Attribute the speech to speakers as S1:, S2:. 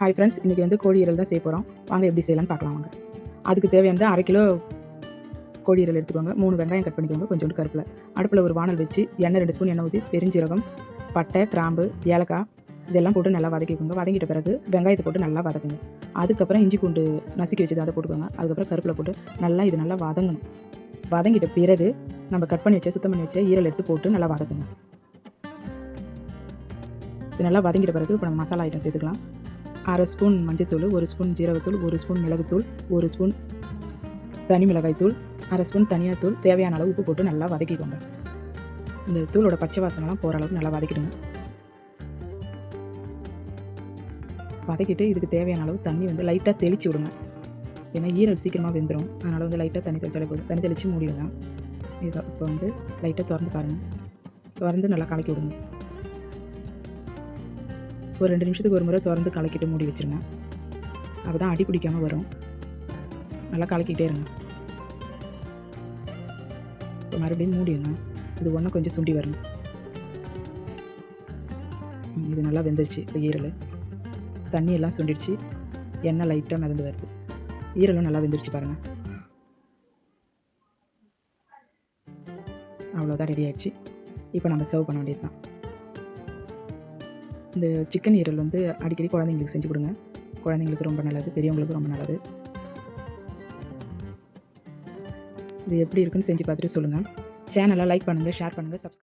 S1: Hi friends, இன்றைக்கி வந்து கோழி ஈரல் தான் செய்ய போகிறோம். வாங்க எப்படி செய்யலாம்னு பார்க்கலாம். வாங்க. அதுக்கு தேவையானது 1/2 கிலோ கோழி ஈரல் எடுத்துக்கோங்க. 3 வெங்காயம் கட் பண்ணிக்கோங்க, கொஞ்சோண்டு கருப்பில். அடுப்பில் ஒரு வானல் வச்சு எண்ணெய் 2 ஸ்பூன் எண்ணெய் ஊற்றி பெருஞ்சீரகம், பட்டை, கிராம்பு, ஏலக்காய் இதெல்லாம் போட்டு நல்லா வதக்கிக்கோங்க. வதங்கிட்ட பிறகு வெங்காயத்தை போட்டு நல்லா வதக்குங்க. அதுக்கப்புறம் இஞ்சி பூண்டு நசுக்கி வச்சது அதை போட்டுக்கோங்க. அதுக்கப்புறம் கருப்பில் போட்டு இது நல்லா வதங்கணும். வதங்கிட்ட பிறகு நம்ம கட் பண்ணி வச்ச சுத்தம் பண்ணி வச்ச ஈரல் எடுத்து போட்டு நல்லா வதக்குங்க. இது நல்லா வதங்கிட்ட பிறகு இப்போ நம்ம மசாலா ஐட்டம் சேர்த்துக்கலாம். 1/2 ஸ்பூன் மஞ்சத்தூள், 1 ஸ்பூன் ஜீரகத்தூள், 1 ஸ்பூன் மிளகுத்தூள், 1 ஸ்பூன் தனி மிளகாய்த்தூள், 1/2 ஸ்பூன் தனியாத்தூள், தேவையான அளவு உப்பு போட்டு நல்லா வதக்கிக்கோங்க. இந்த தூளோட பச்சை வாசனைலாம் போகிற அளவுக்கு நல்லா வதக்கிடுங்க. வதக்கிட்டு இதுக்கு தேவையான அளவு தண்ணி வந்து லைட்டாக தெளித்து விடுங்க. ஏன்னா ஈரல் சீக்கிரமாக வெந்துடும். அதனால் வந்து லைட்டாக தண்ணி தெளிச்சாலே போதும். தண்ணி தெளித்து மூடிடுங்க. இதை இப்போ வந்து லைட்டாக திறந்து பாருங்கள். திறந்து நல்லா கலக்கி விடுங்க. ஒரு 2 நிமிஷத்துக்கு ஒரு முறை திறந்து கலக்கிட்டு மூடி வச்சுருங்க. அப்போ தான் அடி பிடிக்காமல் வரும். நல்லா கலக்கிட்டே இருங்க. இப்போ மறுபடியும் மூடிடுங்க. இது ஒன்றும் கொஞ்சம் சுண்டி வரணும். இது நல்லா வெந்துருச்சு. இப்போ ஈரல் தண்ணி எல்லாம் சுண்டிடுச்சு. எண்ணெய் லைட்டாக மிதந்து வருது. ஈரலும் நல்லா வெந்துருச்சு பாருங்கள். அவ்வளோதான், ரெடி ஆகிடுச்சு. இப்போ நம்ம சர்வ் பண்ண வேண்டியது தான். இந்த சிக்கன் ஈரல் வந்து அடிக்கடி குழந்தைங்களுக்கு செஞ்சு கொடுங்க. குழந்தைங்களுக்கு ரொம்ப நல்லது, பெரியவங்களுக்கு ரொம்ப நல்லது. இது எப்படி இருக்குன்னு செஞ்சு பார்த்துட்டு சொல்லுங்கள். சேனலை லைக் பண்ணுங்கள், ஷேர் பண்ணுங்கள், சப்ஸ்கிரைப்